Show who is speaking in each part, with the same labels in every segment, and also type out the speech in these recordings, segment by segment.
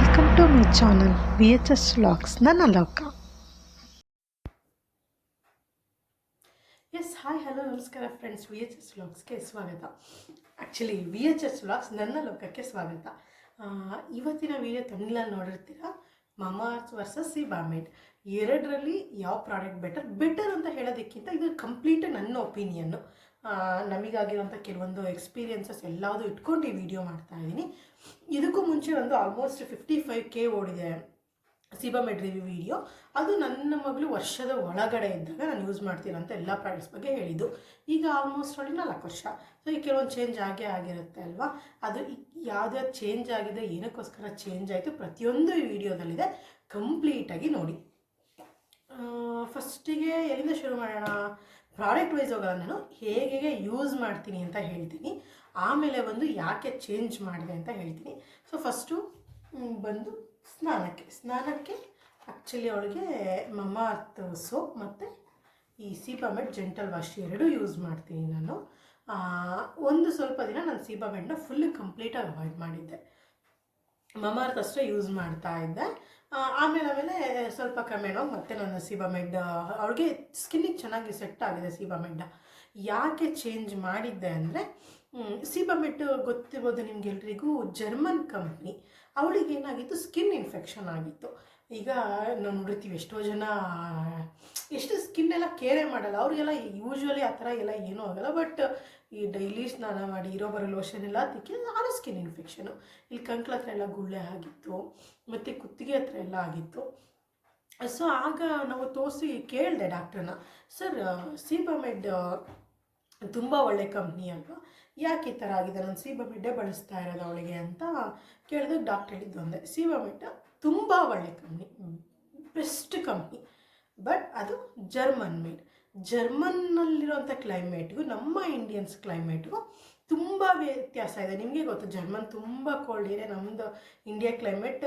Speaker 1: Welcome to my channel VHS vlogs. ನನ್ನ ಲೋಕ.
Speaker 2: Hi hello ನಮಸ್ಕಾರ ಫ್ರೆಂಡ್ಸ್, VHS ವ್ಲಾಗ್ಸ್ಗೆ ಸ್ವಾಗತ. ಆ್ಯಕ್ಚುಲಿ VHS ವ್ಲಾಗ್ಸ್ ನನ್ನ ಲೋಕಕ್ಕೆ ಸ್ವಾಗತ. ಇವತ್ತಿನ ವಿಡಿಯೋ ತಮಿಳಲ್ಲಿ ನೋಡಿರ್ತೀರಾ, ಮಮಾಅರ್ತ್ ವರ್ಸಸ್ ಸೀಬಾಮೇಡ್ ಎರಡರಲ್ಲಿ ಯಾವ ಪ್ರಾಡಕ್ಟ್ ಬೆಟರ್ ಅಂತ ಹೇಳೋದಕ್ಕಿಂತ ಇದು ಕಂಪ್ಲೀಟ್ ನನ್ನ ಒಪಿನಿಯನ್ನು, ನಮಗಾಗಿರುವಂಥ ಕೆಲವೊಂದು ಎಕ್ಸ್ಪೀರಿಯನ್ಸಸ್ ಎಲ್ಲದೂ ಇಟ್ಕೊಂಡು ಈ ವಿಡಿಯೋ ಮಾಡ್ತಾಯಿದ್ದೀನಿ. ಇದಕ್ಕೂ ಮುಂಚೆ ಒಂದು ಆಲ್ಮೋಸ್ಟ್ 55K ಓಡಿದೆ ಸೀಬಾಮೇಡ್ ರಿವ್ಯೂ ವಿಡಿಯೋ. ಅದು ನನ್ನ ಮಗಳು ವರ್ಷದ ಒಳಗಡೆ ಇದ್ದಾಗ ನಾನು ಯೂಸ್ ಮಾಡ್ತೀರಂತ ಎಲ್ಲ ಪ್ರಾಡಕ್ಟ್ಸ್ ಬಗ್ಗೆ ಹೇಳಿದ್ದು. ಈಗ ಆಲ್ಮೋಸ್ಟ್ ನೋಡಿ 4 ವರ್ಷ. ಸೊ ಈಗ ಕೆಲವೊಂದು ಚೇಂಜ್ ಆಗಿರುತ್ತೆ ಅಲ್ವಾ. ಅದು ಯಾವ್ದ್ಯಾವ್ದು ಚೇಂಜ್ ಆಗಿದೆ, ಏನಕ್ಕೋಸ್ಕರ ಚೇಂಜ್ ಆಯಿತು, ಪ್ರತಿಯೊಂದು ಈ ವಿಡಿಯೋದಲ್ಲಿದೆ. ಕಂಪ್ಲೀಟಾಗಿ ನೋಡಿ. ಫಸ್ಟಿಗೆ ಎಲ್ಲಿಂದ ಶುರು ಮಾಡೋಣ? ಪ್ರಾಡಕ್ಟ್ ವೈಸ್ ಹೋಗೋಣ. ನಾನು ಹೇಗೆ ಯೂಸ್ ಮಾಡ್ತೀನಿ ಅಂತ ಹೇಳ್ತೀನಿ, ಆಮೇಲೆ ಬಂದು ಯಾಕೆ ಚೇಂಜ್ ಮಾಡಿದೆ ಅಂತ ಹೇಳ್ತೀನಿ. ಸೊ ಫಸ್ಟು ಬಂದು ಸ್ನಾನಕ್ಕೆ ಆ್ಯಕ್ಚುಲಿ ಅವಳಿಗೆ ಮಮಾಅರ್ತ್ ಸೋಪ್ ಮತ್ತು ಈ ಸೀಬಾಮೇಡ್ ಜೆಂಟಲ್ ವಾಶ್ ಎರಡೂ ಯೂಸ್ ಮಾಡ್ತೀನಿ ನಾನು. ಒಂದು ಸ್ವಲ್ಪ ದಿನ ನಾನು ಸೀಬಾಮೇಡ್ನ ಫುಲ್ ಕಂಪ್ಲೀಟಾಗಿ ಅವಾಯ್ಡ್ ಮಾಡಿದ್ದೆ, ಮಮಾಅರ್ತ್ ಅಷ್ಟೇ ಯೂಸ್ ಮಾಡ್ತಾ ಇದ್ದೆ. ಆಮೇಲೆ ಸ್ವಲ್ಪ ಕ್ರಮೇಣ ಮತ್ತೆ ನಾನು ಸೀಬಾಮೇಡ್, ಅವಳಿಗೆ ಸ್ಕಿನ್ನಿಗೆ ಚೆನ್ನಾಗಿ ಸೆಟ್ ಆಗಿದೆ ಸೀಬಾಮೇಡ್. ಯಾಕೆ ಚೇಂಜ್ ಮಾಡಿದ್ದೆ ಅಂದರೆ, ಸೀಬಾಮೇಡ್ ಗೊತ್ತಿರ್ಬೋದು ನಿಮಗೆಲ್ರಿಗೂ, ಜರ್ಮನ್ ಕಂಪ್ನಿ. ಅವಳಿಗೆ ಏನಾಗಿತ್ತು, ಸ್ಕಿನ್ ಇನ್ಫೆಕ್ಷನ್ ಆಗಿತ್ತು. ಈಗ ನಾವು ನೋಡಿರ್ತೀವಿ ಎಷ್ಟೋ ಜನ ಎಷ್ಟು ಸ್ಕಿನ್ನೆಲ್ಲ ಕೇರೇ ಮಾಡಲ್ಲ, ಅವ್ರಿಗೆಲ್ಲ ಯೂಶ್ವಲಿ ಆ ಥರ ಎಲ್ಲ ಏನೂ ಆಗೋಲ್ಲ. ಬಟ್ ಈ ಡೈಲಿ ಸ್ನಾನ ಮಾಡಿ ಇರೋ ಬರೋ ಲೋಷನ್ ಎಲ್ಲ ತಿಕ್ಕಿ ಆರೋ ಸ್ಕಿನ್ ಇನ್ಫೆಕ್ಷನು. ಇಲ್ಲಿ ಕಂಕ್ಳ ಹತ್ರ ಎಲ್ಲ ಗುಳ್ಳೆ ಆಗಿತ್ತು, ಮತ್ತು ಕುತ್ತಿಗೆ ಹತ್ರ ಎಲ್ಲ ಆಗಿತ್ತು. ಸೊ ಆಗ ನಾವು ತೋರಿಸಿ ಕೇಳಿದೆ ಡಾಕ್ಟ್ರನ್ನ, ಸರ್ ಸೀಬಾಮೇಡ್ ತುಂಬ ಒಳ್ಳೆ ಕಂಪ್ನಿ ಅಲ್ವಾ, ಯಾಕೆ ಈ ಥರ ಆಗಿದೆ, ನಾನು ಸೀಬಾಮೇಡೇ ಬಳಸ್ತಾ ಇರೋದು ಅವಳಿಗೆ ಅಂತ ಕೇಳಿದಾಗ ಡಾಕ್ಟ್ರ್ ಹೇಳಿದ್ದು ಒಂದೇ, ಸೀಬಾಮೇಡ್ ತುಂಬ ಒಳ್ಳೆ ಕಂಪ್ನಿ, ಬೆಸ್ಟ್ ಕಂಪ್ನಿ, ಬಟ್ ಅದು ಜರ್ಮನ್ ಮೇಡ್. ಜರ್ಮನ್ನಲ್ಲಿರೋಂಥ ಕ್ಲೈಮೇಟ್ಗೂ ನಮ್ಮ ಇಂಡಿಯನ್ಸ್ ಕ್ಲೈಮೇಟ್ಗೂ ತುಂಬ ವ್ಯತ್ಯಾಸ ಇದೆ. ನಿಮಗೆ ಗೊತ್ತು, ಜರ್ಮನ್ ತುಂಬ ಕೋಲ್ಡ್ ಇದೆ, ನಮ್ಮದು ಇಂಡಿಯಾ ಕ್ಲೈಮೇಟ್,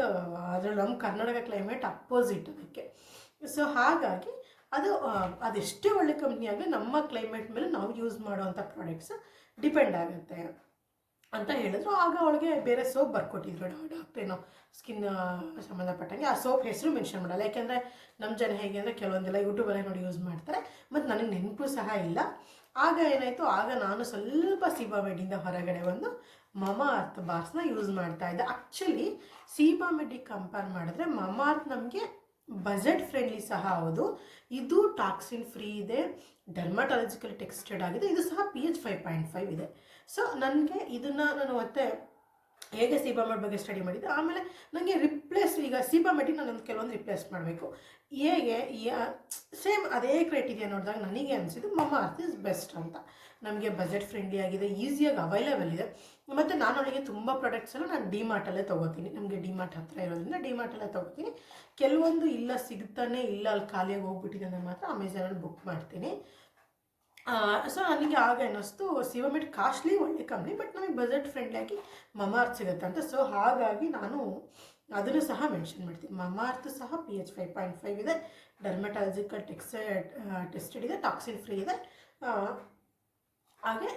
Speaker 2: ಅದರಲ್ಲಿ ನಮ್ಮ ಕರ್ನಾಟಕ ಕ್ಲೈಮೇಟ್ ಅಪೋಸಿಟ್ ಅದಕ್ಕೆ. ಸೊ ಹಾಗಾಗಿ ಅದೆಷ್ಟೇ ಒಳ್ಳೆ ಕಂಪ್ನಿ ಆಗಲಿ ನಮ್ಮ ಕ್ಲೈಮೇಟ್ ಮೇಲೆ ನಾವು ಯೂಸ್ ಮಾಡೋವಂಥ ಪ್ರಾಡಕ್ಟ್ಸ್ ಡಿಪೆಂಡ್ ಆಗುತ್ತೆ ಅಂತ ಹೇಳಿದ್ರು. ಆಗ ಅವಳಿಗೆ ಬೇರೆ ಸೋಪ್ ಬರ್ಕೊಟ್ಟಿದ್ರು ಡಾಕ್ಟ್ರೇನೋ, ಸ್ಕಿನ್ ಸಂಬಂಧಪಟ್ಟಂಗೆ. ಆ ಸೋಪ್ ಹೆಸರು ಮೆನ್ಷನ್ ಮಾಡಲ್ಲ, ಯಾಕೆಂದರೆ ನಮ್ಮ ಜನ ಹೇಗೆ ಅಂದರೆ ಕೆಲವೊಂದೆಲ್ಲ ಯೂಟ್ಯೂಬಲ್ಲೇ ನೋಡಿ ಯೂಸ್ ಮಾಡ್ತಾರೆ, ಮತ್ತು ನನಗೆ ನೆನಪು ಸಹ ಇಲ್ಲ. ಆಗ ಏನಾಯಿತು, ಆಗ ನಾನು ಸ್ವಲ್ಪ ಸೀಬಾಮೇಡಿಂದ ಹೊರಗಡೆ ಬಂದು ಮಮಾಅರ್ತ್ ಬಾರ್ಸ್ನ ಯೂಸ್ ಮಾಡ್ತಾ ಇದ್ದೆ. ಆ್ಯಕ್ಚುಲಿ ಸೀಬಾಮೇಡಿಗೆ ಕಂಪೇರ್ ಮಾಡಿದ್ರೆ ಮಮಾಅರ್ತ್ ನಮಗೆ ಬಜೆಟ್ ಫ್ರೆಂಡ್ಲಿ ಸಹ ಹೌದು. ಇದು ಟಾಕ್ಸಿನ್ ಫ್ರೀ ಇದೆ, ಡರ್ಮಟಾಲಜಿಕಲ್ ಟೆಕ್ಸ್ಟೆಡ್ ಆಗಿದೆ, ಇದು ಸಹ pH 5.5 ಇದೆ. ಸೊ ನನಗೆ ಇದನ್ನು ನಾನು ಮತ್ತೆ ಹೇಗೆ ಸೀಬಾಮೇಡ್ ಬಗ್ಗೆ ಸ್ಟಡಿ ಮಾಡಿದ್ದೆ. ಆಮೇಲೆ ನನಗೆ ಈಗ ಸೀಬಾಮೇಡಿಗೆ ನಾನೊಂದು ಕೆಲವೊಂದು ರಿಪ್ಲೇಸ್ ಮಾಡಬೇಕು, ಹೇಗೆ ಸೇಮ್ ಅದೇ ಕ್ರೈಟೀರಿಯಾ ನೋಡಿದಾಗ ನನಗೆ ಅನಿಸಿದ್ದು ಮಮಾಅರ್ತ್ ಇಸ್ ಬೆಸ್ಟ್ ಅಂತ. ನಮಗೆ ಬಜೆಟ್ ಫ್ರೆಂಡ್ಲಿ ಆಗಿದೆ, ಈಸಿಯಾಗಿ ಅವೈಲೇಬಲ್ ಇದೆ. ಮತ್ತು ನಾನು ಅವಳಿಗೆ ತುಂಬ ಪ್ರಾಡಕ್ಟ್ಸ್ ಎಲ್ಲ ನಾನು ಡಿಮಾರ್ಟಲ್ಲೇ ತೊಗೋತೀನಿ, ನಮಗೆ ಡಿಮಾರ್ಟ್ ಹತ್ರ ಇರೋದ್ರಿಂದ ಡಿಮಾರ್ಟಲ್ಲೇ ತೊಗೋತೀನಿ. ಕೆಲವೊಂದು ಇಲ್ಲ ಸಿಗ್ತಾನೆ ಇಲ್ಲ, ಅಲ್ಲಿ ಖಾಲಿಯಾಗಿ ಹೋಗ್ಬಿಟ್ಟಿದೆ ಅಂದರೆ ಮಾತ್ರ ಅಮೆಝಾನಲ್ಲಿ ಬುಕ್ ಮಾಡ್ತೀನಿ. ಸೊ ನನಗೆ ಆಗ ಅನ್ನಿಸ್ತು ಸೀಬಾಮೇಡ್ ಕಾಸ್ಟ್ಲಿ ಒಳ್ಳೆ ಕಂಪ್ನಿ, ಬಟ್ ನಮಗೆ ಬಜೆಟ್ ಫ್ರೆಂಡ್ಲಿಯಾಗಿ ಮಮಾಅರ್ತ್ ಸಿಗುತ್ತೆ ಅಂತ. ಸೊ ಹಾಗಾಗಿ ನಾನು ಅದನ್ನು ಸಹ ಮೆನ್ಷನ್ ಮಾಡ್ತೀನಿ. ಮಮಾಅರ್ತ್ ಸಹ pH 5.5 ಇದೆ, ಡರ್ಮಟಾಲಜಿಕಲ್ ಟೆಸ್ಟೆಡ್ ಇದೆ, ಟಾಕ್ಸಿನ್ ಫ್ರೀ ಇದೆ. ಹಾಗೆ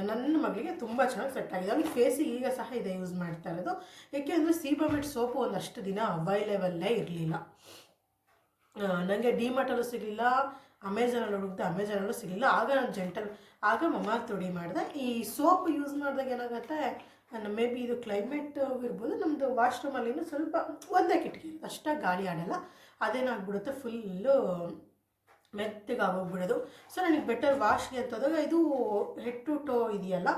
Speaker 2: ನನ್ನ ಮಗಳಿಗೆ ತುಂಬ ಚೆನ್ನಾಗಿ ಸೆಟ್ ಆಗಿದೆ. ಅವಳಿಗೆ ಫೇಸಿಗೆ ಈಗ ಸಹ ಇದೆ ಯೂಸ್ ಮಾಡ್ತಾ ಇರೋದು. ಏಕೆಂದರೆ ಸೀಬಾಮೇಡ್ ಸೋಪು ಒಂದಷ್ಟು ದಿನ ಅವೈಲೇಬಲ್ಲೇ ಇರಲಿಲ್ಲ, ನನಗೆ ಡಿಮಾರ್ಟಲ್ಲೂ ಸಿಗಲಿಲ್ಲ, ಅಮೆಝಾನಲ್ಲಿ ಹುಡುಕ್ದೆ, ಅಮೆಝಾನಲ್ಲೂ ಸಿಗಲಿಲ್ಲ. ಆಗ ನಾನು ಆಗ ಮಮಾಅರ್ತ್ ರೆಡಿ ಮಾಡಿದೆ. ಈ ಸೋಪ್ ಯೂಸ್ ಮಾಡಿದಾಗ ಏನಾಗುತ್ತೆ, ಮೇ ಬಿ ಇದು ಕ್ಲೈಮೇಟ್ ಇರ್ಬೋದು, ನಮ್ಮದು ವಾಶ್ರೂಮಲ್ಲಿನೂ ಸ್ವಲ್ಪ ಒಂದೇ ಕಿಟಕಿ ಇರುತ್ತೆ, ಅಷ್ಟಾಗಿ ಗಾಳಿ ಆಡೋಲ್ಲ, ಅದೇನಾಗ್ಬಿಡುತ್ತೆ ಫುಲ್ಲು ಮೆತ್ತಗೆ ಆಗೋಗ್ಬಿಡೋದು. ಸೊ ನನಗೆ ಬೆಟರ್ ವಾಶ್ಗೆ ಅಂತಂದಾಗ ಇದು ಹೆಡ್ ಟು ಟೋ ಇದೆಯಲ್ಲ,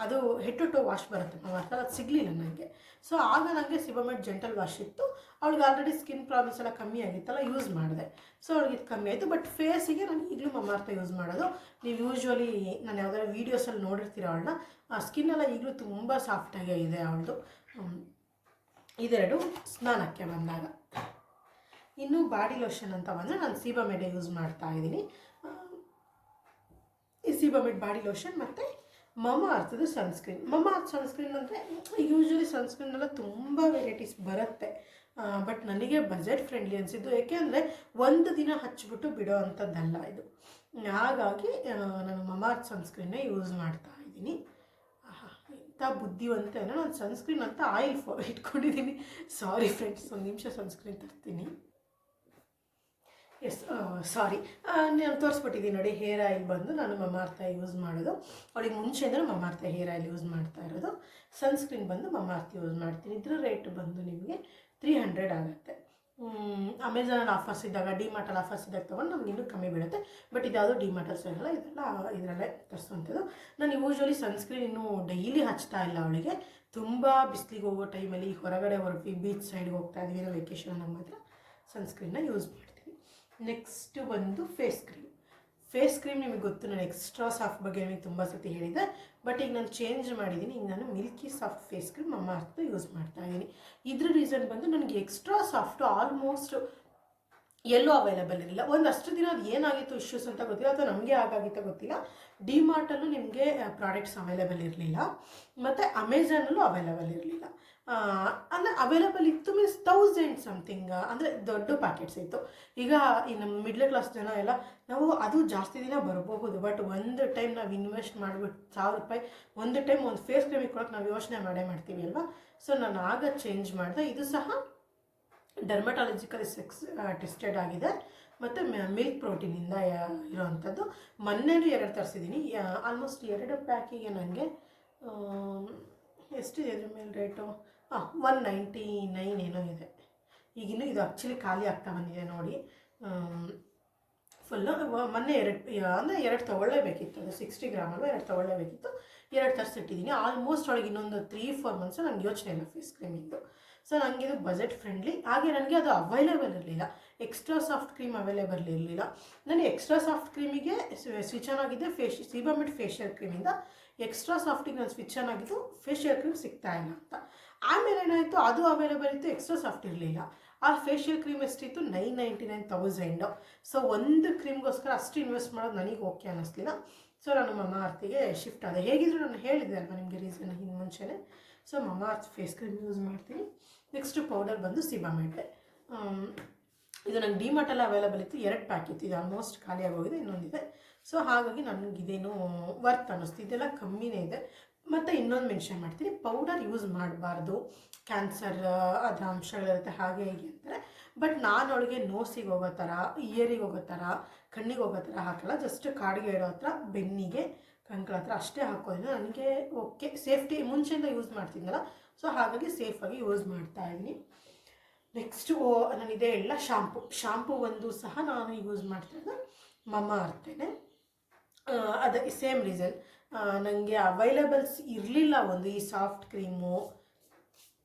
Speaker 2: ಅದು ಹೆಡ್ ಟು ಟೋ ವಾಶ್ ಬರುತ್ತೆ ಮಮಾಅರ್ತ್, ಅದು ಸಿಗಲಿಲ್ಲ ನನಗೆ. ಸೊ ಆಗ ನನಗೆ ಸೀಬಾಮೇಡ್ ಜೆಂಟಲ್ ವಾಶ್ ಇತ್ತು, ಅವಳಿಗೆ ಆಲ್ರೆಡಿ ಸ್ಕಿನ್ ಪ್ರಾಬ್ಲಮ್ಸ್ ಎಲ್ಲ ಕಮ್ಮಿ ಆಗಿತ್ತಲ್ಲ, ಯೂಸ್ ಮಾಡಿದೆ. ಸೊ ಅವಳಿಗೆ ಇದು ಕಮ್ಮಿ ಆಯಿತು. ಬಟ್ ಫೇಸಿಗೆ ನಾನು ಈಗಲೂ ಮಮಾಅರ್ತ್ ಯೂಸ್ ಮಾಡೋದು. ನೀವು ಯೂಶ್ವಲಿ ನಾನು ಯಾವ್ದಾದ್ರು ವೀಡಿಯೋಸಲ್ಲಿ ನೋಡಿರ್ತೀರ ಅವಳನ್ನ, ಸ್ಕಿನ್ನೆಲ್ಲ ಈಗಲೂ ತುಂಬ ಸಾಫ್ಟಾಗೇ ಇದೆ ಅವಳದು. ಇದೆರಡು ಸ್ನಾನಕ್ಕೆ ಬಂದಾಗ. ಇನ್ನು ಬಾಡಿ ಲೋಷನ್ ಅಂತ ಬಂದರೆ ನಾನು ಸೀಬಾಮೇಡೇ ಯೂಸ್ ಮಾಡ್ತಾ ಇದ್ದೀನಿ. ಈ ಸೀಬಾಮೇಡ್ ಬಾಡಿ ಲೋಷನ್ ಮತ್ತು ಮಮಾಅರ್ತ್ದು ಸನ್ಸ್ಕ್ರೀನ್. ಮಮಾಅರ್ತ್ ಸನ್ಸ್ಕ್ರೀನ್ ಅಂದರೆ ಯೂಶ್ವಲಿ ಸನ್ಸ್ಕ್ರೀನೆಲ್ಲ ತುಂಬ ವೆರೈಟೀಸ್ ಬರುತ್ತೆ, ಬಟ್ ನನಗೆ ಬಜೆಟ್ ಫ್ರೆಂಡ್ಲಿ ಅನಿಸಿದ್ದು. ಏಕೆಂದರೆ ಒಂದು ದಿನ ಹಚ್ಚಿಬಿಟ್ಟು ಬಿಡೋ ಅಂಥದ್ದಲ್ಲ ಇದು. ಹಾಗಾಗಿ ನಾನು ಮಮಾಅರ್ತ್ ಸನ್ಸ್ಕ್ರೀನ್ನೇ ಯೂಸ್ ಮಾಡ್ತಾ ಇದ್ದೀನಿ. ಎಂಥ ಬುದ್ಧಿವಂತೆ ಅಂದರೆ ನಾನು ಸನ್ಸ್ಕ್ರೀನ್ ಅಂತ ಆಯಿಲ್ ಇಟ್ಕೊಂಡಿದ್ದೀನಿ. ಸಾರಿ ಫ್ರೆಂಡ್ಸ್, ಒಂದು ನಿಮಿಷ ಸನ್ಸ್ಕ್ರೀನ್ ತರ್ತೀನಿ. ಎಸ್ ಸಾರಿ, ನಾನು ತೋರಿಸ್ಬಿಟ್ಟಿದ್ದೀನಿ ನೋಡಿ. ಹೇರ್ ಆಯಿಲ್ ಬಂದು ನಾನು ಮಮಾರ್ಥ ಯೂಸ್ ಮಾಡೋದು. ಅವಳಿಗೆ ಮುಂಚೆಯಿಂದ ಮಮಾರ್ಥ ಹೇರ್ ಆಯಿಲ್ ಯೂಸ್ ಮಾಡ್ತಾ ಇರೋದು. ಸನ್ಸ್ಕ್ರೀನ್ ಬಂದು ಮಮಾರ್ಥ ಯೂಸ್ ಮಾಡ್ತೀನಿ. ಇದ್ರ ರೇಟ್ ಬಂದು ನಿಮಗೆ 300 ಆಗುತ್ತೆ. ಅಮೆಝಾನಲ್ಲಿ ಆಫರ್ಸ್ ಇದ್ದಾಗ, ಡಿಮಾರ್ಟಲ್ಲಿ ಆಫರ್ಸ್ ಇದ್ದಾಗ ತೊಗೊಂಡು ನಮ್ಗೆ ಇನ್ನೂ ಕಮ್ಮಿ ಬೀಳುತ್ತೆ. ಬಟ್ ಇದ್ಯಾವುದು ಡಿಮಾರ್ಟಲ್ಲಿ ಸಿಗಲ್ಲ, ಇದೆಲ್ಲ ಇದರಲ್ಲೇ ತರಿಸುವಂಥದ್ದು. ನಾನು ಯೂಶ್ವಲಿ ಸನ್ಸ್ಕ್ರೀನ್ ಇನ್ನೂ ಡೈಲಿ ಹಚ್ತಾ ಇಲ್ಲ. ಅವಳಿಗೆ ತುಂಬ ಬಿಸಿಲಿಗೆ ಹೋಗೋ ಟೈಮಲ್ಲಿ ಹೊರಗಡೆ ಹೊರಟ್ವಿ, ಬೀಚ್ ಸೈಡ್ಗೆ ಹೋಗ್ತಾ ಇದ್ವಿ, ನಾವು ವೆಕೇಷನ್ ಅನ್ನೋ ಮಾತ್ರ ಸನ್ಸ್ಕ್ರೀನ್ನ ಯೂಸ್ ಮಾಡ್ತೀನಿ. ನೆಕ್ಸ್ಟು ಬಂದು ಫೇಸ್ ಕ್ರೀಮ್ ನಿಮಗೆ ಗೊತ್ತು, ನಾನು ಎಕ್ಸ್ಟ್ರಾ ಸಾಫ್ಟ್ ಬಗ್ಗೆ ನಿಮಗೆ ತುಂಬ ಸತಿ ಹೇಳಿದೆ. ಬಟ್ ಈಗ ನಾನು ಚೇಂಜ್ ಮಾಡಿದ್ದೀನಿ. ಈಗ ನಾನು milky soft face cream Mamaearth use ಮಾಡ್ತಾ ಇದ್ದೀನಿ. ಇದ್ರ ರೀಸನ್ ಬಂದು ನನಗೆ ಎಕ್ಸ್ಟ್ರಾ ಸಾಫ್ಟು ಆಲ್ಮೋಸ್ಟ್ ಎಲ್ಲೂ ಅವೈಲೇಬಲ್ ಇರಲಿಲ್ಲ. ಒಂದಷ್ಟು ದಿನ ಅದು ಏನಾಗಿತ್ತು ಇಶ್ಯೂಸ್ ಅಂತ ಗೊತ್ತಿಲ್ಲ, ಅಥವಾ ನಮಗೆ ಆಗಾಗಿತ್ತು ಗೊತ್ತಿಲ್ಲ. ಡಿಮಾರ್ಟಲ್ಲೂ ನಿಮಗೆ ಪ್ರಾಡಕ್ಟ್ಸ್ ಅವೈಲೇಬಲ್ ಇರಲಿಲ್ಲ, ಮತ್ತು ಅಮೆಝಾನಲ್ಲೂ ಅವೈಲೇಬಲ್ ಇರಲಿಲ್ಲ. ಅಂದರೆ ಅವೈಲೇಬಲ್ ಇತ್ತು ಮೀನ್ಸ್ 1000 ಸಮಥಿಂಗ್, ಅಂದರೆ ದೊಡ್ಡ ಪ್ಯಾಕೆಟ್ಸ್ ಇತ್ತು. ಈಗ ಈ ನಮ್ಮ ಮಿಡ್ಲ್ ಕ್ಲಾಸ್ ಜನ ಎಲ್ಲ ನಾವು ಅದು ಜಾಸ್ತಿ ದಿನ ಬರಬಹುದು, ಬಟ್ ಒಂದು ಟೈಮ್ ನಾವು ಇನ್ವೆಸ್ಟ್ ಮಾಡಿಬಿಟ್ಟು 1000 ರೂಪಾಯಿ ಒಂದು ಟೈಮ್ ಒಂದು ಫೇಸ್ ಕ್ರೀಮಿಗೆ ಕೊಡೋಕೆ ನಾವು ಯೋಚನೆ ಮಾಡ್ತೀವಿ ಅಲ್ವಾ. ಸೊ ನಾನು ಆಗ ಚೇಂಜ್ ಮಾಡಿದೆ. ಇದು ಸಹ ಡರ್ಮಟಾಲಜಿಕಲ್ ಟೆಸ್ಟೆಡ್ ಆಗಿದೆ, ಮತ್ತು ಮಿಲ್ಕ್ ಪ್ರೋಟೀನಿಂದ ಇರೋವಂಥದ್ದು. ಮೊನ್ನೆನೂ 2 ತರಿಸಿದ್ದೀನಿ. ಆಲ್ಮೋಸ್ಟ್ 2 ಪ್ಯಾಕಿಗೆ ನನಗೆ ಎಷ್ಟಿದೆ ಇದ್ರ ಮೇಲೆ ರೇಟು? 199 ಏನೋ ಇದೆ. ಈಗಿನ್ನೂ ಇದು ಆ್ಯಕ್ಚುಲಿ ಖಾಲಿ ಆಗ್ತಾ ಬಂದಿದೆ ನೋಡಿ. ಫುಲ್ಲು ಮೊನ್ನೆ 2 ಅಂದರೆ 2 ತೊಗೊಳ್ಳೇಬೇಕಿತ್ತು. ಅದು 60 ಗ್ರಾಮ್ ಅಲ್ವಾ, 2 ತೊಗೊಳ್ಳೇಬೇಕಿತ್ತು. 2 ತರಿಸಿಟ್ಟಿದ್ದೀನಿ. ಆಲ್ಮೋಸ್ಟ್ ಒಳಗೆ ಇನ್ನೊಂದು 3-4 ಮಂತ್ಸು ನನಗೆ ಯೋಚನೆ ಇಲ್ಲ ಫೇಸ್ ಕ್ರೀಮಿಂದು. ಸೊ ನನಗೆ ಇದು ಬಜೆಟ್ ಫ್ರೆಂಡ್ಲಿ. ಹಾಗೆ ನನಗೆ ಅದು ಅವೈಲೇಬಲ್ ಇರಲಿಲ್ಲ, ಎಕ್ಸ್ಟ್ರಾ ಸಾಫ್ಟ್ ಕ್ರೀಮ್ ಅವೈಲೇಬಲ್ ಇರಲಿಲ್ಲ. ನನಗೆ ಎಕ್ಸ್ಟ್ರಾ ಸಾಫ್ಟ್ ಕ್ರೀಮಿಗೆ ಸ್ವಿಚ್ ಆನ್ ಆಗಿದ್ದೆ ಸೀಬಾಮೆಡ್ ಫೇಶಿಯಲ್ ಕ್ರೀಮಿಂದ. ಎಕ್ಸ್ಟ್ರಾ ಸಾಫ್ಟಿಗೆ ನಾನು ಸ್ವಿಚ್ ಆನ್ ಆಗಿದ್ದು ಫೇಶಿಯಲ್ ಕ್ರೀಮ್ ಸಿಗ್ತಾ ಇಲ್ಲ ಅಂತ. ಆಮೇಲೆ ಏನಾಯಿತು, ಅದು ಅವೈಲೇಬಲ್ ಇತ್ತು, ಎಕ್ಸ್ಟ್ರಾ ಸಾಫ್ಟ್ ಇರಲಿಲ್ಲ. ಆ ಫೇಶಿಯಲ್ ಕ್ರೀಮ್ ಎಷ್ಟಿತ್ತು? 999,000. ಸೊ ಒಂದು ಕ್ರೀಮ್ಗೋಸ್ಕರ ಅಷ್ಟು ಇನ್ವೆಸ್ಟ್ ಮಾಡೋದು ನನಗೆ ಓಕೆ ಅನ್ನಿಸ್ಲಿಲ್ಲ. ಸೊ ನಾನು ಮಮಾಅರ್ತಿಗೆ ಶಿಫ್ಟ್ ಆದೆ. ಹೇಗಿದ್ರು ನಾನು ಹೇಳಿದೆ ಅಲ್ವಾ ನಿಮಗೆ ರೀಸನ್ ಹಿಂದೆ ಮುಂಚೆನೇ. ಸೊ ಮಮಾಅರ್ತ್ ಫೇಸ್ ಕ್ರೀಮ್ ಯೂಸ್ ಮಾಡ್ತೀನಿ. ನೆಕ್ಸ್ಟು ಪೌಡರ್ ಬಂದು ಸೀಬಾಮೆಡ್. ಇದು ನಂಗೆ ಡಿಮಾರ್ಟಲ್ಲಿ ಅವೈಲೇಬಲ್ ಇತ್ತು. 2 ಪ್ಯಾಕ್ ಇತ್ತು. ಇದು ಆಲ್ಮೋಸ್ಟ್ ಖಾಲಿ ಆಗೋಗಿದೆ, ಇನ್ನೊಂದಿದೆ. ಸೊ ಹಾಗಾಗಿ ನನಗಿದೇನು ವರ್ತ್ ಅನ್ನಿಸ್ತು. ಇದೆಲ್ಲ ಕಮ್ಮಿನೇ ಇದೆ. ಮತ್ತು ಇನ್ನೊಂದು ಮೆನ್ಷನ್ ಮಾಡ್ತೀನಿ, ಪೌಡರ್ ಯೂಸ್ ಮಾಡಬಾರ್ದು, ಕ್ಯಾನ್ಸರ್ ಅದರ ಅಂಶಗಳಿರುತ್ತೆ ಹಾಗೆ ಹೀಗೆ ಅಂತಾರೆ. ಬಟ್ ನಾನು ಅವಳಿಗೆ ನೋಸಿಗೆ ಹೋಗೋ ಥರ, ಇಯರಿಗೆ ಹೋಗೋ ಥರ, ಕಣ್ಣಿಗೆ ಹೋಗೋ ಥರ ಹಾಕಲ್ಲ. ಜಸ್ಟ್ ಕಾಡಿಗೆ ಇಡೋ ಹತ್ರ, ಬೆನ್ನಿಗೆ, ಕಂಕಳ ಹತ್ರ ಅಷ್ಟೇ ಹಾಕೋದ್ರಿಂದ ನನಗೆ ಓಕೆ, ಸೇಫ್ಟಿ ಮುಂಚೆಯಿಂದ ಯೂಸ್ ಮಾಡ್ತಿದ್ದಲ್ಲ. ಸೊ ಹಾಗಾಗಿ ಸೇಫಾಗಿ ಯೂಸ್ ಮಾಡ್ತಾಯಿದ್ದೀನಿ. ನೆಕ್ಸ್ಟು ನಾನಿದೆ ಎಲ್ಲ ಶಾಂಪು ಒಂದು ಸಹ ನಾನು ಯೂಸ್ ಮಾಡ್ತಾಯಿದ್ದೆ ಮಮಾಅರ್ಥೇನೆ. ಅದೇ ಸೇಮ್ ರೀಸನ್, ನನಗೆ ಅವೈಲೇಬಲ್ಸ್ ಇರಲಿಲ್ಲ. ಒಂದು ಈ ಸಾಫ್ಟ್ ಕ್ರೀಮು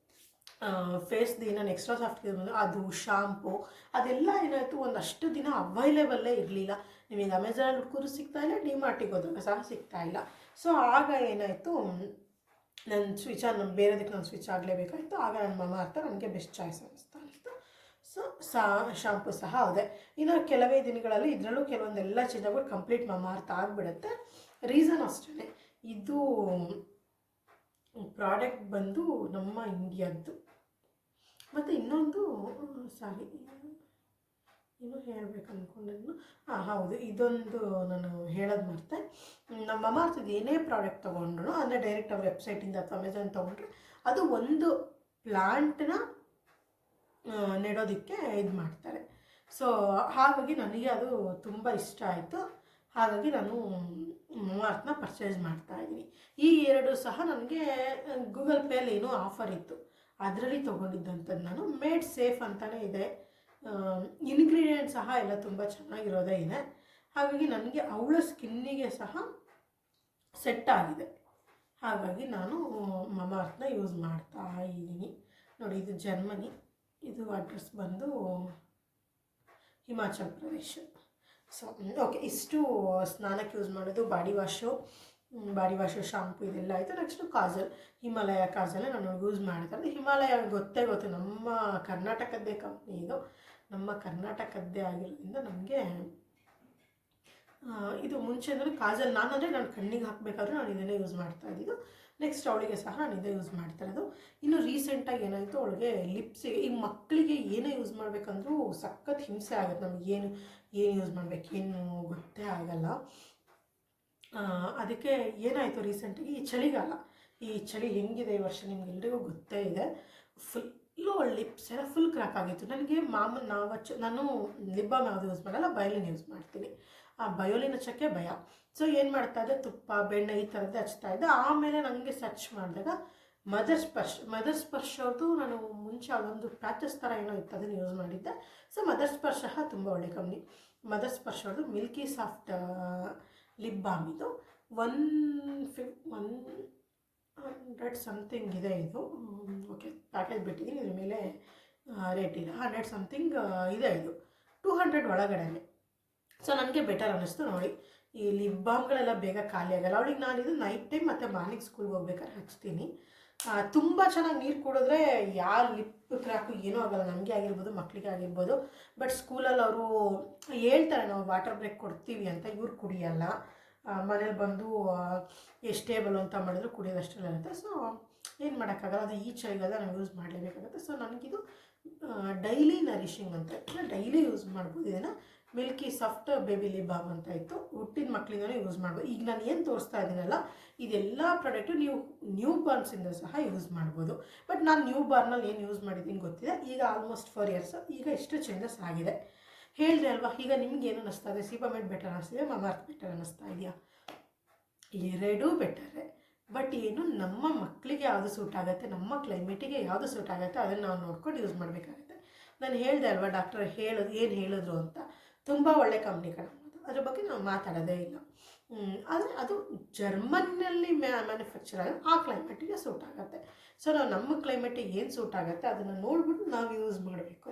Speaker 2: ಫೇಸ್ದು ನಾನು ಎಕ್ಸ್ಟ್ರಾ ಸಾಫ್ಟ್ ಕ್ರೀಮ್ ಅದು ಶಾಂಪು ಅದೆಲ್ಲ ಏನಾಯಿತು, ಒಂದಷ್ಟು ದಿನ ಅವೈಲೇಬಲ್ಲೇ ಇರಲಿಲ್ಲ. ನಿಮಗೆ ಅಮೆಝಾನಲ್ಲಿ ಹುಡ್ಕೋದು ಸಿಗ್ತಾಯಿಲ್ಲ, ಡಿಮಾರ್ಟಿಗೆ ಹೋದಾಗ ಸಹ ಸಿಗ್ತಾಯಿಲ್ಲ. ಸೊ ಆಗ ಏನಾಯಿತು, ನನ್ನ ಸ್ವಿಚ್ ಆನ್ ಬೇರೆದಕ್ಕೆ ನಾನು ಸ್ವಿಚ್ ಆಗಲೇಬೇಕಾಯಿತು. ಆಗ ನನ್ನ ಮಮಾಅರ್ಥ ನನಗೆ ಬೆಸ್ಟ್ ಚಾಯ್ಸ್ ಅನ್ನಿಸ್ತು. ಸೊ ಶಾಂಪು ಸಹ ಅದೇ. ಇನ್ನು ಕೆಲವೇ ದಿನಗಳಲ್ಲಿ ಇದರಲ್ಲೂ ಕೆಲವೊಂದೆಲ್ಲ ಚೇಂಜ್ ಆಗ್ಬಿಟ್ಟು ಕಂಪ್ಲೀಟ್ ಮಮಾಅರ್ಥ ಆಗಿಬಿಡುತ್ತೆ. ರೀಸನ್ ಅಷ್ಟೇ, ಇದು ಪ್ರಾಡಕ್ಟ್ ಬಂದು ನಮ್ಮ ಇಂಡಿಯಾದ್ದು. ಮತ್ತು ಇನ್ನೊಂದು ಸಾರಿ ಇನ್ನೂ ಹೇಳಬೇಕು ಅಂದ್ಕೊಂಡಿದ್ದು, ಹೌದು, ಇದೊಂದು ನಾನು ಹೇಳೋದು ಮರ್ತೆ. ನಮ್ಮ ಮಮಾಅರ್ಥದ್ದು ಏನೇ ಪ್ರಾಡಕ್ಟ್ ತೊಗೊಂಡ್ರು, ಅಂದರೆ ಡೈರೆಕ್ಟ್ ಅವ್ರ ವೆಬ್ಸೈಟಿಂದ ಅಥವಾ ಅಮೆಝಾನ್ ತೊಗೊಂಡ್ರೆ ಅದು ಒಂದು ಪ್ಲ್ಯಾಂಟ್ನ ನೆಡೋದಕ್ಕೆ ಇದು ಮಾಡ್ತಾರೆ. ಸೊ ಹಾಗಾಗಿ ನನಗೆ ಅದು ತುಂಬ ಇಷ್ಟ ಆಯಿತು. ಹಾಗಾಗಿ ನಾನು ಮಮಾಅರ್ಥನ ಪರ್ಚೇಸ್ ಮಾಡ್ತಾಯಿದ್ದೀನಿ. ಈ 2 ಸಹ ನನಗೆ ಗೂಗಲ್ ಪೇಯಲ್ಲಿ ಏನೋ ಆಫರ್ ಇತ್ತು, ಅದರಲ್ಲಿ ತೊಗೊಂಡಿದ್ದಂಥದ್ದು. ನಾನು ಮೇಡ್ ಸೇಫ್ ಅಂತಲೇ ಇದೆ, ಇಂಗ್ರೀಡಿಯೆಂಟ್ ಸಹ ಎಲ್ಲ ತುಂಬ ಚೆನ್ನಾಗಿರೋದೇ ಇದೆ. ಹಾಗಾಗಿ ನನಗೆ ಅವಳ ಸ್ಕಿನ್ನಿಗೆ ಸಹ ಸೆಟ್ ಆಗಿದೆ. ಹಾಗಾಗಿ ನಾನು ಮಮಾಅರ್ಥನ ಯೂಸ್ ಮಾಡ್ತಾ ಇದ್ದೀನಿ. ನೋಡಿ, ಇದು ಜರ್ಮನಿ, ಇದು ಅಡ್ರೆಸ್ ಬಂದು ಹಿಮಾಚಲ್ ಪ್ರದೇಶ್. ಸೊ ಓಕೆ, ಇಷ್ಟು ಸ್ನಾನಕ್ಕೆ ಯೂಸ್ ಮಾಡೋದು. ಬಾಡಿ ವಾಶು ಶಾಂಪು ಇದೆಲ್ಲ ಆಯಿತು. ನೆಕ್ಸ್ಟು ಕಾಜಲ್, ಹಿಮಾಲಯ ಕಾಜಲ್ ನಾನು ಯೂಸ್ ಮಾಡ್ತಾರೆ. ಹಿಮಾಲಯ ಗೊತ್ತೇ ಗೊತ್ತು, ನಮ್ಮ ಕರ್ನಾಟಕದ್ದೇ ಕಂಪ್ನಿ ಇದು, ನಮ್ಮ ಕರ್ನಾಟಕದ್ದೇ ಆಗಿರೋದ್ರಿಂದ ನಮಗೆ ಇದು ಮುಂಚೆಂದರೆ ಕಾಜಲ್ ನಾನು ಕಣ್ಣಿಗೆ ಹಾಕಬೇಕಾದ್ರೂ ನಾನು ಇದನ್ನೇ ಯೂಸ್ ಮಾಡ್ತಾ ಇದ್ದಿದ್ದು. ನೆಕ್ಸ್ಟ್ ಅವಳಿಗೆ ಸಹ ನಾನು ಇದೇ ಯೂಸ್ ಮಾಡ್ತಾ ಇರೋದು. ಇನ್ನು ರೀಸೆಂಟಾಗಿ ಏನಾಯಿತು, ಅವಳಿಗೆ ಲಿಪ್ಸಿಗೆ, ಈ ಮಕ್ಕಳಿಗೆ ಏನೇ ಯೂಸ್ ಮಾಡಬೇಕಂದ್ರೂ ಸಖತ್ ಹಿಂಸೆ ಆಗುತ್ತೆ. ನಮಗೆ ಏನು ಯೂಸ್ ಮಾಡಬೇಕು ಏನು ಗೊತ್ತೇ ಆಗಲ್ಲ. ಅದಕ್ಕೆ ಏನಾಯಿತು, ರೀಸೆಂಟಾಗಿ ಈ ಈ ಚಳಿ ಹೆಂಗಿದೆ ಈ ವರ್ಷ ನಿಮ್ಗೆಲ್ರಿಗೂ ಗೊತ್ತೇ ಇದೆ. ಫುಲ್ಲು ಲಿಪ್ಸ್ ಎಲ್ಲ ಫುಲ್ ಕ್ರ್ಯಾಕ್ ಆಗಿತ್ತು ನನಗೆ. ನಾನು ಲಿಪ್ ಬಾಮ್ ಯಾವುದು ಯೂಸ್ ಮಾಡಲ್ಲ, ಬಯೋಲಿನ್ ಯೂಸ್ ಮಾಡ್ತೀನಿ. ಆ ಬಯೋಲಿನ್ ಹಚ್ಚೋಕ್ಕೆ ಭಯ. ಸೊ ಏನು ಮಾಡ್ತಾ ಇದ್ದೆ, ತುಪ್ಪ ಬೆಣ್ಣೆ ಈ ಥರದ್ದೇ ಹಚ್ತಾ ಇದ್ದೆ. ಆಮೇಲೆ ನನಗೆ ಸರ್ಚ್ ಮಾಡಿದಾಗ ಮದರ್ ಸ್ಪರ್ಶ್ ಅವ್ರದ್ದು ನಾನು ಮುಂಚೆ ಅದೊಂದು ಪ್ಯಾಚಸ್ ಥರ ಏನೋ ಇತ್ತು, ಅದನ್ನು ಯೂಸ್ ಮಾಡಿದ್ದೆ. ಸೊ ಮದರ್ ಸ್ಪರ್ಶ ತುಂಬ ಒಳ್ಳೆ ಕಂಪ್ನಿ. ಮದರ್ ಸ್ಪರ್ಶ್ ಅವ್ರದ್ದು ಮಿಲ್ಕಿ ಸಾಫ್ಟ್ ಲಿಪ್ ಬಾಮ್ ಇದು 100 ಸಮಥಿಂಗ್ ಇದೆ ಇದು. ಓಕೆ, ಪ್ಯಾಕೇಜ್ ಬಿಟ್ಟಿದ್ದೀನಿ, ಇದ್ರ ಮೇಲೆ ರೇಟ್ ಇಲ್ಲ. 100 ಸಮಥಿಂಗ್ ಇದೆ ಇದು, 200 ಒಳಗಡೆ. ಸೊ ನನಗೆ ಬೆಟರ್ ಅನ್ನಿಸ್ತು. ನೋಡಿ, ಈ ಲಿಪ್ ಬಾಮ್ಗಳೆಲ್ಲ ಬೇಗ ಖಾಲಿ ಆಗಲ್ಲ. ಅವಳಿಗೆ ನಾನಿದು ನೈಟ್ ಟೈಮ್ ಮತ್ತು ಮಾರ್ನಿಂಗ್ ಸ್ಕೂಲ್ಗೆ ಹೋಗ್ಬೇಕಾದ್ರೆ ಹಚ್ತೀನಿ. ತುಂಬ ಚೆನ್ನಾಗಿ ನೀರು ಕುಡಿದ್ರೆ ಯಾವ ಲಿಪ್ ಕ್ರ್ಯಾಕು ಏನೂ ಆಗೋಲ್ಲ, ನಮಗೆ ಆಗಿರ್ಬೋದು ಮಕ್ಕಳಿಗೆ ಆಗಿರ್ಬೋದು. ಬಟ್ ಸ್ಕೂಲಲ್ಲಿ ಅವರು ಹೇಳ್ತಾರೆ ನಾವು ವಾಟರ್ ಬ್ರೇಕ್ ಕೊಡ್ತೀವಿ ಅಂತ, ಇವ್ರು ಕುಡಿಯಲ್ಲ. ಮನೇಲಿ ಬಂದು ಎಷ್ಟೇ ಬಲವಂತ ಮಾಡಿದ್ರು ಕುಡಿಯೋದಷ್ಟೆಲ್ಲ ಇರುತ್ತೆ. ಸೊ ಏನು ಮಾಡೋಕ್ಕಾಗಲ್ಲ, ಅದು ಈ ಚಳಿಗಾಲ ನಾವು ಯೂಸ್ ಮಾಡಲೇಬೇಕಾಗುತ್ತೆ. ಸೊ ನನಗಿದು ಡೈಲಿ ನರಿಷಿಂಗ್ ಅಂತ ಡೈಲಿ ಯೂಸ್ ಮಾಡ್ಬೋದು. ಇದನ್ನು milky soft baby lip balm ಅಂತ ಇತ್ತು, ಹುಟ್ಟಿದ ಮಕ್ಕಳಿಂದಲೇ ಯೂಸ್ ಮಾಡ್ಬೋದು. ಈಗ ನಾನು ಏನು ತೋರಿಸ್ತಾ ಇದ್ದೀನಲ್ಲ, ಇದೆಲ್ಲ ಪ್ರಾಡಕ್ಟು ನೀವು ನ್ಯೂ ಬಾರ್ನ್ಸಿಂದ ಸಹ ಯೂಸ್ ಮಾಡ್ಬೋದು. ಬಟ್ ನಾನು ನ್ಯೂ ಬಾರ್ನಲ್ಲಿ ಏನು ಯೂಸ್ ಮಾಡಿದ್ದೀನಿ ಗೊತ್ತಿದೆ. ಈಗ ಆಲ್ಮೋಸ್ಟ್ 4 ಇಯರ್ಸ್, ಈಗ ಎಷ್ಟು ಚೇಂಜಸ್ ಆಗಿದೆ ಹೇಳಿದೆ ಅಲ್ವಾ. ಈಗ ನಿಮ್ಗೆ ಏನು ಅನ್ನಿಸ್ತಾ ಇದೆ? ಸೀಬಾಮೆಡ್ ಬೆಟರ್ ಅನ್ನಿಸ್ತಿದೆ, ಮಮಾರ್ತ್ ಬೆಟರ್ ಅನ್ನಿಸ್ತಾ ಇದೆಯಾ? ಎರಡೂ ಬೆಟರೇ. ಬಟ್ ಏನು ನಮ್ಮ ಮಕ್ಕಳಿಗೆ ಯಾವುದು ಸೂಟ್ ಆಗುತ್ತೆ, ನಮ್ಮ ಕ್ಲೈಮೇಟಿಗೆ ಯಾವುದು ಸೂಟ್ ಆಗುತ್ತೆ, ಅದನ್ನು ನಾವು ನೋಡ್ಕೊಂಡು ಯೂಸ್ ಮಾಡಬೇಕಾಗುತ್ತೆ. ನಾನು ಹೇಳಿದೆ ಅಲ್ವಾ, ಡಾಕ್ಟರ್ ಏನು ಹೇಳಿದ್ರು ಅಂತ. ತುಂಬ ಒಳ್ಳೆ ಕಂಪ್ನಿ ಕಣಮ್ಮದು, ಅದ್ರ ಬಗ್ಗೆ ನಾವು ಮಾತಾಡೋದೇ ಇಲ್ಲ. ಆದರೆ ಅದು ಜರ್ಮನ್ನಲ್ಲಿ ಮ್ಯಾನುಫ್ಯಾಕ್ಚರ್ ಆಗೋದು ಆ ಕ್ಲೈಮೇಟಿಗೆ ಸೂಟ್ ಆಗುತ್ತೆ. ಸೊ ನಾವು ನಮ್ಮ ಕ್ಲೈಮೇಟಿಗೆ ಏನು ಸೂಟ್ ಆಗುತ್ತೆ ಅದನ್ನು ನೋಡ್ಬಿಟ್ಟು ನಾವು ಯೂಸ್ ಮಾಡಬೇಕು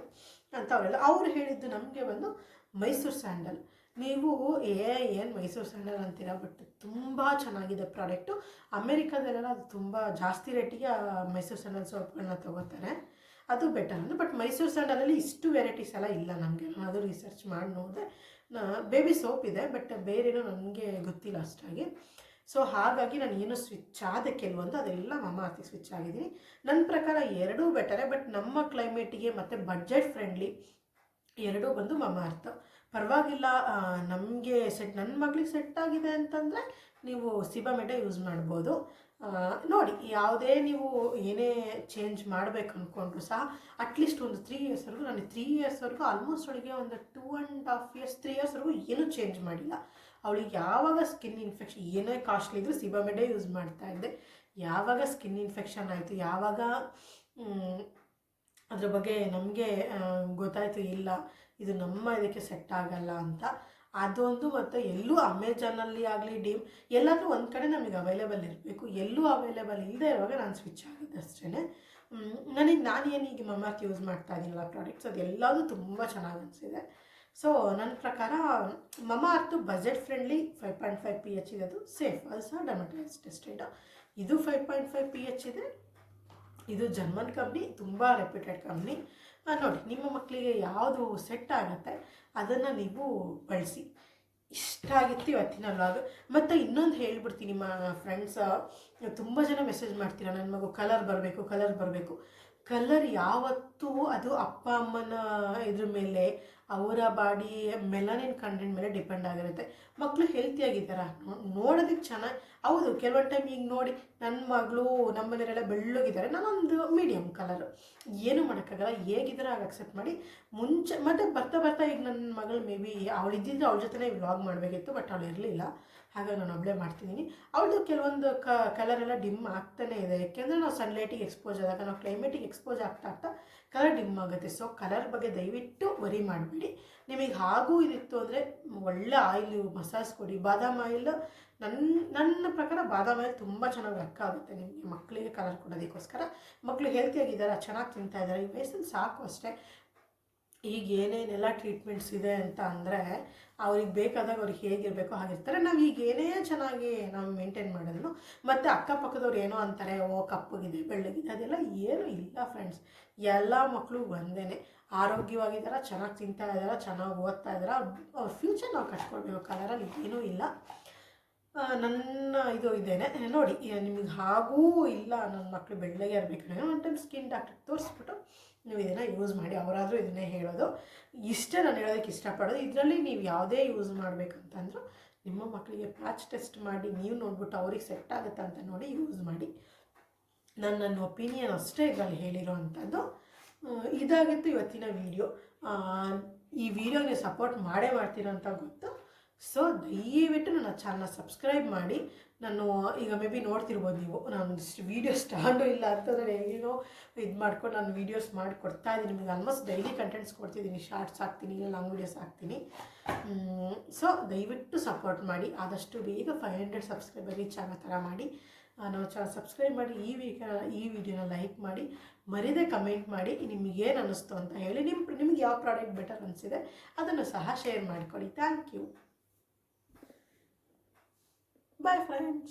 Speaker 2: ಅಂತ ಅವರೆಲ್ಲ. ಅವ್ರು ಹೇಳಿದ್ದು ನಮಗೆ ಬಂದು ಮೈಸೂರು ಸ್ಯಾಂಡಲ್. ನೀವು ಏನು ಮೈಸೂರು ಸ್ಯಾಂಡಲ್ ಅಂತೀರಾ, ಬಟ್ ತುಂಬ ಚೆನ್ನಾಗಿದೆ ಪ್ರಾಡಕ್ಟು. ಅಮೇರಿಕಾದಲ್ಲೆಲ್ಲ ಅದು ತುಂಬ ಜಾಸ್ತಿ ರೇಟಿಗೆ ಮೈಸೂರು ಸ್ಯಾಂಡಲ್ ಸೋಪ್ಗಳನ್ನ ತೊಗೋತಾರೆ, ಅದು ಬೆಟರ್ ಅಂದರೆ. ಬಟ್ ಮೈಸೂರು ಸ್ಯಾಂಡಲಲ್ಲಿ ಇಷ್ಟು ವೆರೈಟೀಸ್ ಎಲ್ಲ ಇಲ್ಲ ನಮಗೆ. ನಾನು ಅದು ರಿಸರ್ಚ್ ಮಾಡಿ ನೋಡಿದೆ. ಬೇಬಿ ಸೋಪ್ ಇದೆ, ಬಟ್ ಬೇರೇನೋ ನನಗೆ ಗೊತ್ತಿಲ್ಲ ಅಷ್ಟಾಗಿ. ಸೊ ಹಾಗಾಗಿ ನಾನು ಏನು ಸ್ವಿಚ್ ಆದೆ ಕೆಲವೊಂದು, ಅದೆಲ್ಲ ಮಮಾರ್ತಿಗೆ ಸ್ವಿಚ್ ಆಗಿದ್ದೀನಿ. ನನ್ನ ಪ್ರಕಾರ ಎರಡೂ ಬೆಟರೇ. ಬಟ್ ನಮ್ಮ ಕ್ಲೈಮೇಟಿಗೆ ಮತ್ತು ಬಡ್ಜೆಟ್ ಫ್ರೆಂಡ್ಲಿ ಎರಡೂ ಬಂದು ಮಮಾರ್ತ್ ಪರವಾಗಿಲ್ಲ. ನಮಗೆ ನನ್ನ ಮಗಳಿಗೆ ಸೆಟ್ ಆಗಿದೆ ಅಂತಂದರೆ ನೀವು ಸಿಬಾಮೆಡೆ ಯೂಸ್ ಮಾಡ್ಬೋದು. ನೋಡಿ, ಯಾವುದೇ ನೀವು ಏನೇ ಚೇಂಜ್ ಮಾಡಬೇಕು ಅಂದ್ಕೊಂಡ್ರು ಸಹ ಅಟ್ಲೀಸ್ಟ್ ಒಂದು 3 ಇಯರ್ಸ್ವರೆಗೂ, ನಾನು 3 ಇಯರ್ಸ್ವರೆಗೂ ಆಲ್ಮೋಸ್ಟ್ ಅವಳಿಗೆ ಒಂದು 2.5 ಇಯರ್ಸ್ 3 ಇಯರ್ಸ್ವರೆಗೂ ಏನೂ ಚೇಂಜ್ ಮಾಡಿಲ್ಲ. ಅವಳಿಗೆ ಯಾವಾಗ ಸ್ಕಿನ್ ಇನ್ಫೆಕ್ಷನ್ ಏನೇ ಕಾಸ್ಟ್ಲಿ ಇದ್ದರೂ ಸಿಬಾಮೆಡೆ ಯೂಸ್ ಮಾಡ್ತಾಯಿದ್ದೆ. ಯಾವಾಗ ಸ್ಕಿನ್ ಇನ್ಫೆಕ್ಷನ್ ಆಯಿತು, ಯಾವಾಗ ಅದ್ರ ಬಗ್ಗೆ ನಮಗೆ ಗೊತ್ತಾಯಿತು ಇಲ್ಲ ಇದು ನಮ್ಮ ಇದಕ್ಕೆ ಸೆಟ್ ಆಗಲ್ಲ ಅಂತ, ಅದೊಂದು. ಮತ್ತು ಎಲ್ಲೂ ಅಮೆಜಾನಲ್ಲಿ ಆಗಲಿ ಎಲ್ಲಾದರೂ ಒಂದು ಕಡೆ ನಮಗೆ ಅವೈಲೇಬಲ್ ಇರಬೇಕು. ಎಲ್ಲೂ ಅವೈಲೇಬಲ್ ಇಲ್ಲದೆ ಇರುವಾಗ ನಾನು ಸ್ವಿಚ್ ಆಗಿದ್ದೆ ಅಷ್ಟೇ. ನಾನೇನೀಗ ಮಮಾರ್ತ್ ಯೂಸ್ ಮಾಡ್ತಾ ಇದ್ದೀನಲ್ಲ ಪ್ರಾಡಕ್ಟ್ಸ್, ಅದೆಲ್ಲದೂ ತುಂಬ ಚೆನ್ನಾಗಿ ಅನಿಸಿದೆ. ಸೊ ನನ್ನ ಪ್ರಕಾರ ಮಮಾರ್ತು ಬಜೆಟ್ ಫ್ರೆಂಡ್ಲಿ 5.5 pH ಇದೆ, ಅದು ಸೇಫ್, ಅದು ಸಹ ಡರ್ಮಟಾಲಜಿಸ್ಟ್ ಟೆಸ್ಟೆಡ್. ಇದು 5.5 pH ಇದೆ. ಇದು ಜರ್ಮನ್ ಕಂಪ್ನಿ, ತುಂಬ ರೆಪ್ಯೂಟೆಡ್ ಕಂಪ್ನಿ. ನೋಡಿ, ನಿಮ್ಮ ಮಕ್ಕಳಿಗೆ ಯಾವುದು ಸೆಟ್ ಆಗುತ್ತೆ ಅದನ್ನು ನೀವು ಬಳಸಿ. ಇಷ್ಟ ಆಗಿತ್ತು ಇವತ್ತಿನ ವ್ಲಾಗ್. ಮತ್ತು ಇನ್ನೊಂದು ಹೇಳ್ಬಿಡ್ತೀನಿ, ನಿಮ್ಮ ಫ್ರೆಂಡ್ಸ್ ತುಂಬ ಜನ ಮೆಸೇಜ್ ಮಾಡ್ತೀರಾ, ನನ್ನ ಮಗು ಕಲರ್ ಬರಬೇಕು. ಕಲರ್ ಯಾವತ್ತೂ ಅದು ಅಪ್ಪ ಅಮ್ಮನ ಇದ್ರ ಮೇಲೆ, ಅವರ ಬಾಡಿ ಮೆಲನಿನ್ ಕಂಟೆಂಟ್ ಮೇಲೆ ಡಿಪೆಂಡ್ ಆಗಿರುತ್ತೆ. ಮಕ್ಕಳು ಹೆಲ್ತಿಯಾಗಿದ್ದಾರಾ, ನೋಡೋದಕ್ಕೆ ಚೆನ್ನಾಗಿ. ಹೌದು, ಕೆಲವೊಂದು ಟೈಮ್ ಈಗ ನೋಡಿ, ನನ್ನ ಮಗಳು ನಮ್ಮ ಮನೆಯವರೆಲ್ಲ ಬೆಳ್ಳಗಿದ್ದಾರೆ, ನಾನೊಂದು ಮೀಡಿಯಮ್ ಕಲರು, ಏನೂ ಮಾಡೋಕ್ಕಾಗಲ್ಲ. ಹೇಗಿದ್ರೆ ಆಗ ಅಕ್ಸೆಪ್ಟ್ ಮಾಡಿ. ಮತ್ತು ಬರ್ತಾ ಈಗ ನನ್ನ ಮಗಳು ಮೇ ಬಿ ಅವಳಿದ್ದಿದ್ರೆ ಅವಳ ಜೊತೆ ವ್ಲಾಗ್ ಮಾಡಬೇಕಿತ್ತು, ಬಟ್ ಅವಳು ಇರಲಿಲ್ಲ, ಹಾಗಾಗಿ ನಾನು ಒಬ್ಬಳೇ ಮಾಡ್ತಿದ್ದೀನಿ. ಅವಳದು ಕೆಲವೊಂದು ಕಲರೆಲ್ಲ ಡಿಮ್ ಆಗ್ತಾನೇ ಇದೆ, ಯಾಕೆಂದರೆ ನಾವು ಸನ್ಲೈಟಿಗೆ ಎಕ್ಸ್ಪೋಸ್ ಆದಾಗ, ನಾವು ಕ್ಲೈಮೇಟಿಗೆ ಎಕ್ಸ್ಪೋಸ್ ಆಗ್ತಾ ಕಲರ್ ಡಿಮ್ ಆಗುತ್ತೆ. ಸೊ ಕಲರ್ ಬಗ್ಗೆ ದಯವಿಟ್ಟು ವರಿ ಮಾಡಬೇಡಿ. ನಿಮಗೆ ಹಾಗೂ ಇದಿತ್ತು ಅಂದರೆ ಒಳ್ಳೆ ಆಯಿಲ್ ಮಸಾಜ್ ಕೊಡಿ. ಬಾದಾಮ್ ಆಯಿಲ್ ನನ್ನ ಪ್ರಕಾರ ಬಾದಾಮ್ ಆಯಿಲ್ ತುಂಬ ಚೆನ್ನಾಗಿ ವರ್ಕ್ ಆಗುತ್ತೆ ನಿಮಗೆ ಮಕ್ಕಳಿಗೆ ಕಲರ್ ಕೊಡೋದಕ್ಕೋಸ್ಕರ. ಮಕ್ಕಳು ಹೆಲ್ತಿಯಾಗಿದ್ದಾರೆ, ಚೆನ್ನಾಗಿ ತಿಂತಾ ಇದ್ದಾರೆ, ಈ ವಯಸ್ಸಲ್ಲಿ ಸಾಕು ಅಷ್ಟೇ. ಈಗ ಏನೇನೆಲ್ಲ ಟ್ರೀಟ್ಮೆಂಟ್ಸ್ ಇದೆ ಅಂತ ಅಂದರೆ ಅವ್ರಿಗೆ ಬೇಕಾದಾಗ ಅವ್ರಿಗೆ ಹೇಗಿರಬೇಕೋ ಹಾಗಿರ್ತಾರೆ. ನಾವು ಈಗ ಏನೇ ಚೆನ್ನಾಗಿ ನಾವು ಮೇಂಟೈನ್ ಮಾಡಿದ್ರು, ಮತ್ತು ಅಕ್ಕಪಕ್ಕದವ್ರು ಏನೋ ಅಂತಾರೆ, ಕಪ್ಪಗಿದೆ ಬೆಳ್ಳಗಿದೆ, ಅದೆಲ್ಲ ಏನೂ ಇಲ್ಲ ಫ್ರೆಂಡ್ಸ್. ಎಲ್ಲ ಮಕ್ಕಳು ಒಂದೇ, ಆರೋಗ್ಯವಾಗಿದ್ದಾರೆ, ಚೆನ್ನಾಗಿ ತಿಂತಾ ಇದ್ದಾರೆ, ಚೆನ್ನಾಗಿ ಓದ್ತಾ ಇದ್ದಾರೆ. ಅವ್ರ ಫ್ಯೂಚರ್ ನಾವು ಕಟ್ಕೊಳ್ಬೇಕು. ಕಲರಲ್ಲಿ ಏನೂ ಇಲ್ಲ. ನನ್ನ ಇದು ಇದ್ದೇನೆ ನೋಡಿ, ನಿಮಗೆ ಹಾಗೂ ಇಲ್ಲ ನನ್ನ ಮಕ್ಕಳು ಬೆಳ್ಳಗೆ ಇರಬೇಕಂದ್ರೆ ಒಂದು ಟೈಮ್ ಸ್ಕಿನ್ ಡಾಕ್ಟ್ರಿಗೆ ತೋರಿಸ್ಬಿಟ್ಟು ನೀವು ಇದನ್ನು ಯೂಸ್ ಮಾಡಿ. ಅವರಾದರೂ ಇದನ್ನೇ ಹೇಳೋದು. ಇಷ್ಟೇ ನಾನು ಹೇಳೋದಕ್ಕೆ ಇಷ್ಟಪಡೋದು. ಇದರಲ್ಲಿ ನೀವು ಯಾವುದೇ ಯೂಸ್ ಮಾಡಬೇಕಂತಂದ್ರೂ ನಿಮ್ಮ ಮಕ್ಕಳಿಗೆ ಪ್ಯಾಚ್ ಟೆಸ್ಟ್ ಮಾಡಿ ನೀವು ನೋಡ್ಬಿಟ್ಟು ಅವ್ರಿಗೆ ಸೆಟ್ ಆಗುತ್ತಾ ಅಂತ ನೋಡಿ ಯೂಸ್ ಮಾಡಿ. ನನ್ನ ಒಪಿನಿಯನ್ ಅಷ್ಟೇ ಇದರಲ್ಲಿ ಹೇಳಿರೋ ಅಂಥದ್ದು. ಇದಾಗಿತ್ತು ಇವತ್ತಿನ ವಿಡಿಯೋ. ಈ ವಿಡಿಯೋ ನೀವು ಸಪೋರ್ಟ್ ಮಾಡೇ ಮಾಡ್ತೀರ ಅಂತ ಗೊತ್ತು. ಸೊ ದಯವಿಟ್ಟು ನನ್ನ ಚಾನಲ್ನ ಸಬ್ಸ್ಕ್ರೈಬ್ ಮಾಡಿ. ನಾನು ಈಗ ಮೇ ಬಿ ನೋಡ್ತಿರ್ಬೋದು ನೀವು, ನಾನು ವೀಡಿಯೋ ಸ್ಟಾರ್ಟು ಇಲ್ಲ ಅಂತಂದರೆ ಹೇಗೇನೋ ಇದು ಮಾಡ್ಕೊಂಡು ನಾನು ವೀಡಿಯೋಸ್ ಮಾಡಿ ಕೊಡ್ತಾ ಇದ್ದೀನಿ ನಿಮಗೆ. ಆಲ್ಮೋಸ್ಟ್ ಡೈಲಿ ಕಂಟೆಂಟ್ಸ್ ಕೊಡ್ತಿದ್ದೀನಿ, ಶಾರ್ಟ್ಸ್ ಹಾಕ್ತೀನಿ, ಲಾಂಗ್ ವೀಡಿಯೋಸ್ ಹಾಕ್ತೀನಿ. ಸೊ ದಯವಿಟ್ಟು ಸಪೋರ್ಟ್ ಮಾಡಿ, ಆದಷ್ಟು ಬೇಗ 500 ಸಬ್ಸ್ಕ್ರೈಬರ್ ರೀಚ್ ಆಗೋ ಥರ ಮಾಡಿ. ನಾವು ಸಬ್ಸ್ಕ್ರೈಬ್ ಮಾಡಿ, ಈ ವಿಡಿಯೋನ ಲೈಕ್ ಮಾಡಿ, ಮರೀದೆ ಕಮೆಂಟ್ ಮಾಡಿ ನಿಮಗೇನು ಅನ್ನಿಸ್ತು ಅಂತ ಹೇಳಿ. ನಿಮ್ಗೆ ಯಾವ ಪ್ರಾಡಕ್ಟ್ ಬೆಟರ್ ಅನಿಸಿದೆ ಅದನ್ನು ಸಹ ಶೇರ್ ಮಾಡಿಕೊಡಿ. Thank you. Bye friends.